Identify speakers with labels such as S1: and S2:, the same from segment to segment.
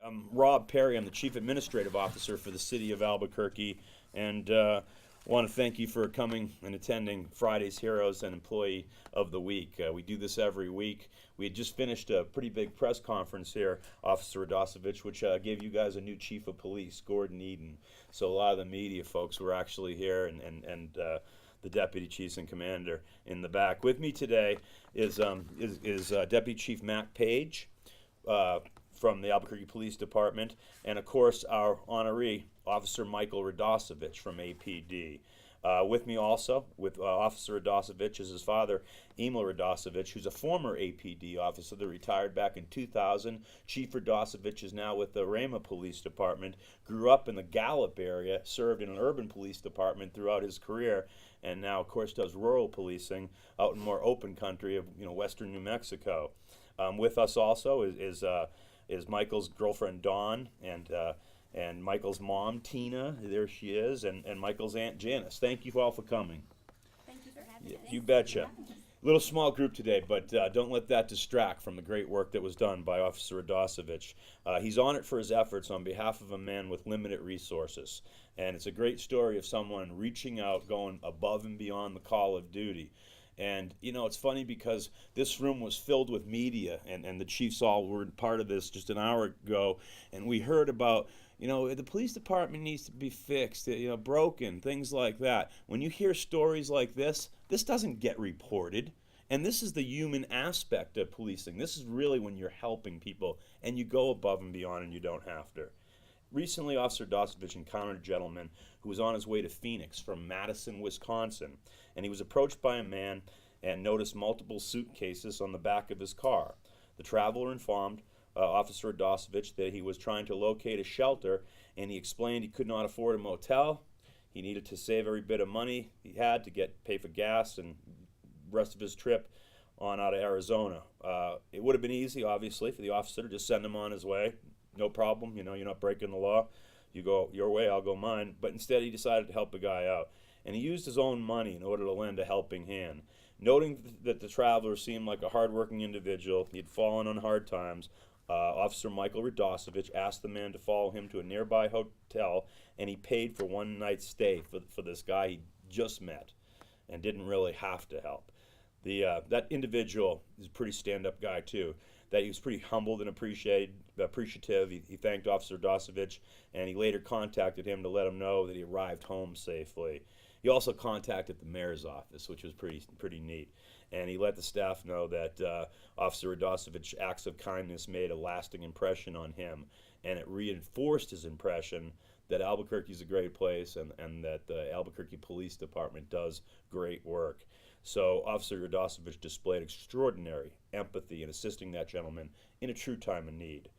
S1: I'm Rob Perry. I'm the Chief Administrative Officer for the City of Albuquerque, and want to thank you for coming and attending Friday's Heroes and Employee of the Week. We do this every week. We had just finished a pretty big press conference here, Officer Radosevich, which gave you guys a new Chief of Police, Gordon Eden. So a lot of the media folks were actually here, and the Deputy Chiefs and Commander in the back. With me today is Deputy Chief Matt Page, from the Albuquerque Police Department, and of course our honoree, Officer Michael Radosevich from APD. With me also, with Officer Radosevich, is his father, Emil Radosevich, who's a former APD officer that retired back in 2000. Chief Radosevich is now with the Rama Police Department, grew up in the Gallup area, served in an urban police department throughout his career, and now, of course, does rural policing out in more open country of western New Mexico. With us also is Michael's girlfriend Dawn and Michael's mom Tina. There she is, and Michael's aunt Janice. Thank you all for coming.
S2: Thank you for having us.
S1: You betcha. Little small group today, but don't let that distract from the great work that was done by Officer Radosevich. He's honored for his efforts on behalf of a man with limited resources, and it's a great story of someone reaching out, going above and beyond the call of duty. And, it's funny because this room was filled with media, and the chiefs all were part of this just an hour ago, and we heard about, the police department needs to be fixed, broken, things like that. When you hear stories like this doesn't get reported, and this is the human aspect of policing. This is really when you're helping people, and you go above and beyond, and you don't have to. Recently, Officer Radosevich encountered a gentleman who was on his way to Phoenix from Madison, Wisconsin, and he was approached by a man and noticed multiple suitcases on the back of his car. The traveler informed Officer Radosevich that he was trying to locate a shelter, and he explained he could not afford a motel. He needed to save every bit of money he had to pay for gas and the rest of his trip on out of Arizona. It would have been easy, obviously, for the officer to just send him on his way. No problem, you're not breaking the law. You go your way, I'll go mine. But instead, he decided to help the guy out. And he used his own money in order to lend a helping hand. Noting that the traveler seemed like a hardworking individual, he had fallen on hard times, Officer Michael Radosevich asked the man to follow him to a nearby hotel, and he paid for one night's stay for this guy he just met and didn't really have to help. That individual is a pretty stand-up guy, too. That he was pretty humbled and appreciative. He thanked Officer Radosevich, and he later contacted him to let him know that he arrived home safely. He also contacted the mayor's office, which was pretty neat, and he let the staff know that Officer Radosevich's acts of kindness made a lasting impression on him, and it reinforced his impression that Albuquerque is a great place and that the Albuquerque Police Department does great work. So Officer Radosevich displayed extraordinary empathy in assisting that gentleman in a true time of need.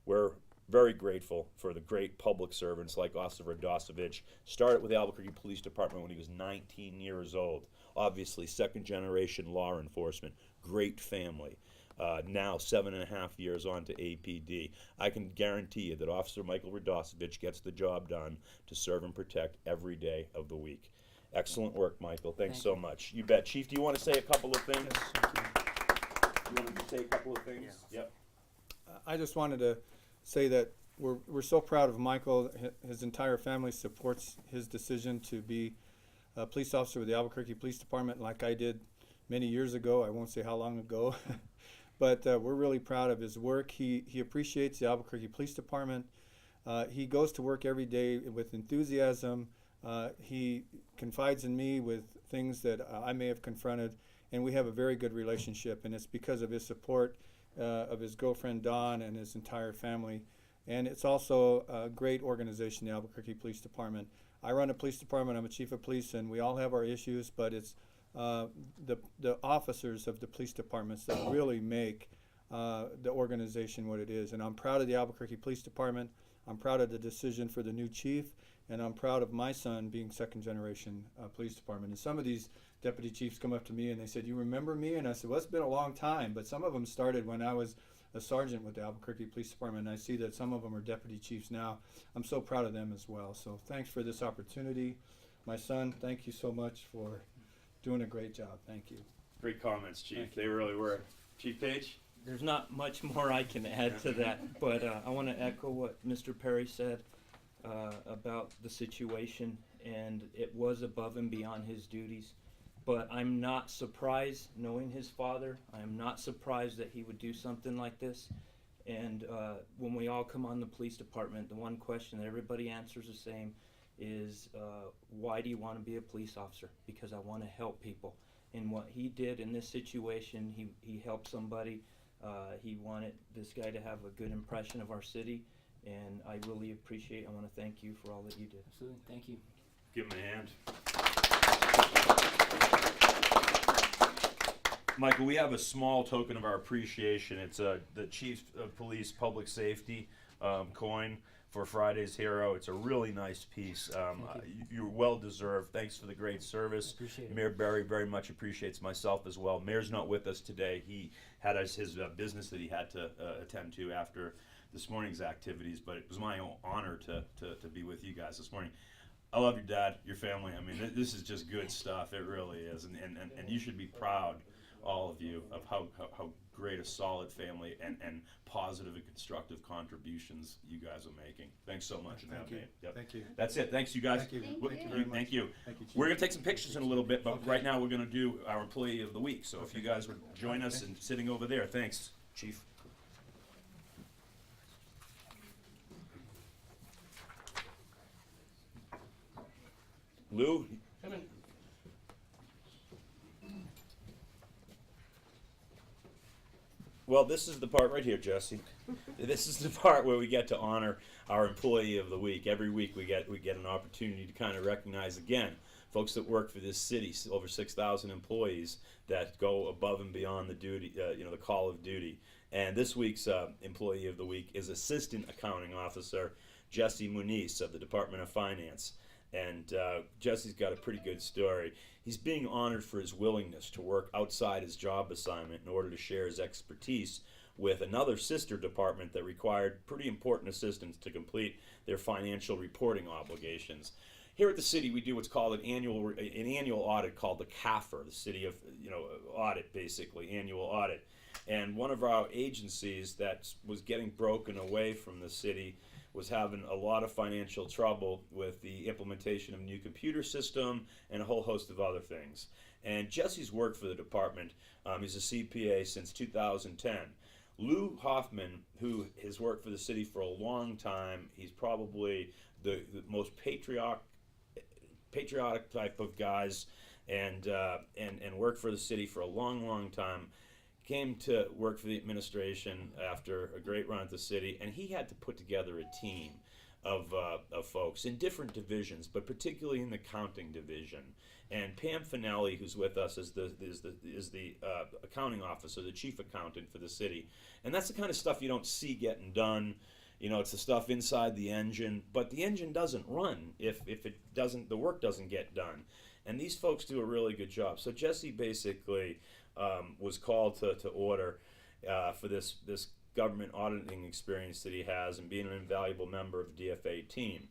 S1: We're very grateful for the great public servants like Officer Radosevich. Started with the Albuquerque Police Department when he was 19 years old. Obviously, second generation law enforcement, great family. Now 7.5 years on to APD. I can guarantee you that Officer Michael Radosevich gets the job done to serve and protect every day of the week. Excellent work, Michael. Thanks so much. You bet. Chief, do you want to say a couple of things? You want to say a couple of things?
S3: Yeah.
S1: Yep.
S3: I just wanted to say that we're so proud of Michael. His entire family supports his decision to be a police officer with the Albuquerque Police Department, like I did many years ago. I won't say how long ago, but we're really proud of his work. He appreciates the Albuquerque Police Department. He goes to work every day with enthusiasm. He confides in me with things that I may have confronted, and we have a very good relationship, and it's because of his support of his girlfriend Dawn and his entire family. And it's also a great organization, the Albuquerque Police Department. I run a police department, I'm a chief of police, and we all have our issues, but it's the officers of the police departments that really make the organization what it is. And I'm proud of the Albuquerque Police Department. I'm proud of the decision for the new chief, and I'm proud of my son being second generation police department. And some of these deputy chiefs come up to me and they said, "You remember me?" And I said, "Well, it's been a long time," but some of them started when I was a sergeant with the Albuquerque Police Department, and I see that some of them are deputy chiefs now. I'm so proud of them as well. So thanks for this opportunity. My son, thank you so much for doing a great job. Thank you.
S1: Great comments, Chief.
S3: Thank you.
S1: They really were. Chief Page?
S2: there's not much more I can add to that, but I want to echo what Mr. Perry said about the situation, and it was above and beyond his duties. But I'm not surprised, knowing his father, I'm not surprised that he would do something like this. And when we all come on the police department, the one question that everybody answers the same is, why do you want to be a police officer? Because I want to help people. And what he did in this situation, he helped somebody. He wanted this guy to have a good impression of our city, and I really appreciate, I want to thank you for all that you did.
S4: Absolutely. Thank you.
S1: Give him a hand. Michael, we have a small token of our appreciation. It's the Chief of Police Public Safety coin for Friday's Hero. It's a really nice piece. You're well deserved. Thanks for the great service.
S4: Appreciate it.
S1: Mayor Barry very much appreciates myself as well. Mayor's not with us today. He had his business that he had to attend to after this morning's activities, but it was my honor to be with you guys this morning. I love your dad, your family. I mean, this is just good stuff. It really is. And you should be proud, all of you, of how great a solid family and positive and constructive contributions you guys are making. Thanks so much.
S3: Thank you.
S1: Yep.
S3: Thank you.
S1: That's it. Thanks, you guys.
S3: Thank you.
S5: Thank
S1: Well,
S5: you.
S3: very much.
S1: Thank you.
S3: Thank you, Chief.
S1: We're going to take some pictures in a little bit, but
S3: Okay.
S1: right now we're going to do our Employee of the Week. So if
S3: Okay.
S1: you guys would join us and sitting over there. Thanks, Chief. Lou? Well, this is the part right here, Jesse. This is the part where we get to honor our Employee of the Week. Every week we get an opportunity to kind of recognize again folks that work for this city, over 6,000 employees that go above and beyond the duty, the call of duty. And this week's Employee of the Week is Assistant Accounting Officer Jesse Muniz of the Department of Finance. And Jesse's got a pretty good story. He's being honored for his willingness to work outside his job assignment in order to share his expertise with another sister department that required pretty important assistance to complete their financial reporting obligations. Here at the city, we do what's called an annual audit called the CAFR, the city of audit, basically annual audit. And one of our agencies that was getting broken away from the city was having a lot of financial trouble with the implementation of a new computer system and a whole host of other things. And Jesse's worked for the department. He's a CPA since 2010. Lou Hoffman, who has worked for the city for a long time, he's probably the most patriotic type of guys, and worked for the city for a long time. Came to work for the administration after a great run at the city, and he had to put together a team of folks in different divisions, but particularly in the accounting division. And Pam Finelli, who's with us, is the accounting officer, the chief accountant for the city. And that's the kind of stuff you don't see getting done. It's the stuff inside the engine, but the engine doesn't run if it doesn't, the work doesn't get done. And these folks do a really good job. So Jesse basically was called to order for this government auditing experience that he has and being an invaluable member of the DFA team.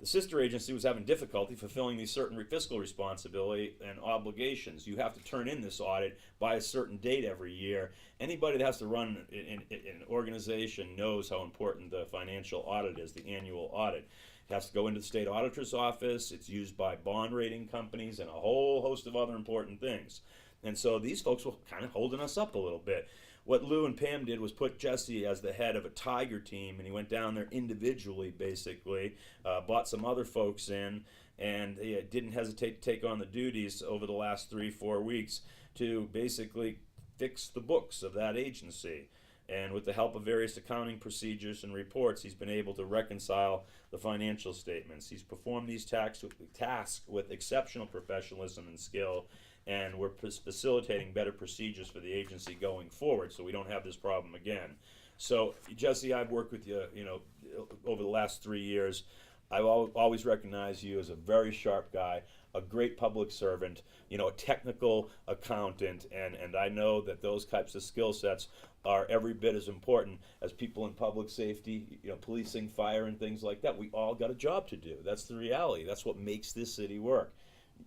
S1: The sister agency was having difficulty fulfilling these certain fiscal responsibility and obligations. You have to turn in this audit by a certain date every year. Anybody that has to run an organization knows how important the financial audit is, the annual audit. It has to go into the state auditor's office. It's used by bond rating companies and a whole host of other important things. And so these folks were kind of holding us up a little bit. What Lou and Pam did was put Jesse as the head of a Tiger team, and he went down there individually, basically, brought some other folks in, and he didn't hesitate to take on the duties over the last 3-4 weeks to basically fix the books of that agency. And with the help of various accounting procedures and reports, he's been able to reconcile the financial statements. He's performed these tasks with exceptional professionalism and skill, and we're facilitating better procedures for the agency going forward so we don't have this problem again. So, Jesse, I've worked with you, over the last 3 years. I've always recognized you as a very sharp guy, a great public servant, a technical accountant, and I know that those types of skill sets are every bit as important as people in public safety, policing, fire, and things like that. We all got a job to do. That's the reality. That's what makes this city work.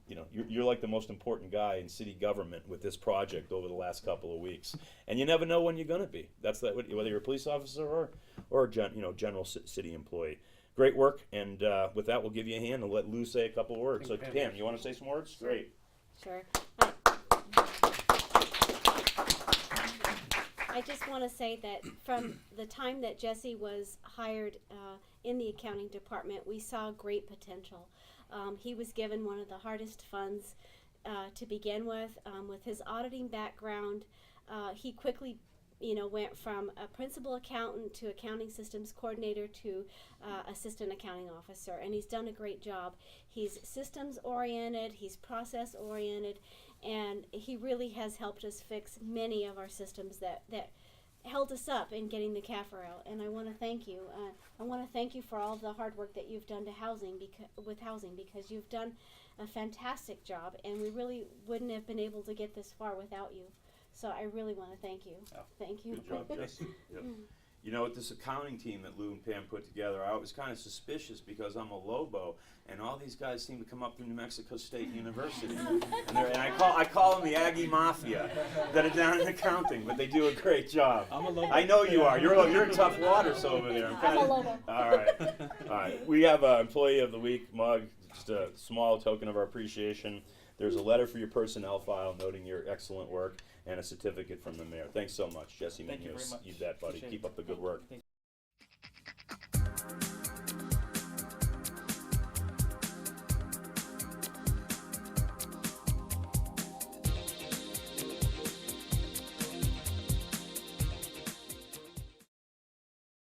S1: you know, you're like the most important guy in city government with this project over the last couple of weeks, and you never know when you're going to be. That's that, whether you're a police officer or a general city employee. Great work, and with that, we'll give you a hand and let Lou say a couple words. So, Pam, you want to say some words? Great.
S4: Sure. I just want to say that from the time that Jesse was hired in the accounting department, we saw great potential. He was given one of the hardest funds to begin with. With his auditing background, he quickly went from a principal accountant to accounting systems coordinator to assistant accounting officer, and he's done a great job. He's systems oriented, he's process oriented, and he really has helped us fix many of our systems that held us up in getting the CAFR out. And I want to thank you. I want to thank you for all the hard work that you've done with housing, because you've done a fantastic job, and we really wouldn't have been able to get this far without you. So I really want to thank you.
S1: Oh,
S4: Thank you.
S1: Good job, Jesse. Yep. You know, with this accounting team that Lou and Pam put together, I was kind of suspicious because I'm a Lobo, and all these guys seem to come up from New Mexico State University. and I call them the Aggie Mafia that are down in accounting, but they do a great job.
S2: I'm a Lobo.
S1: I know you are. You're in tough waters over there.
S4: I'm a Lobo.
S1: All right. We have an Employee of the Week mug, just a small token of our appreciation. There's a letter for your personnel file noting your excellent work, and a certificate from the mayor. Thanks so much, Jesse
S2: Thank you
S1: Munoz.
S2: very much.
S1: You bet, buddy.
S2: Appreciate
S1: Keep
S2: it.
S1: up the good work.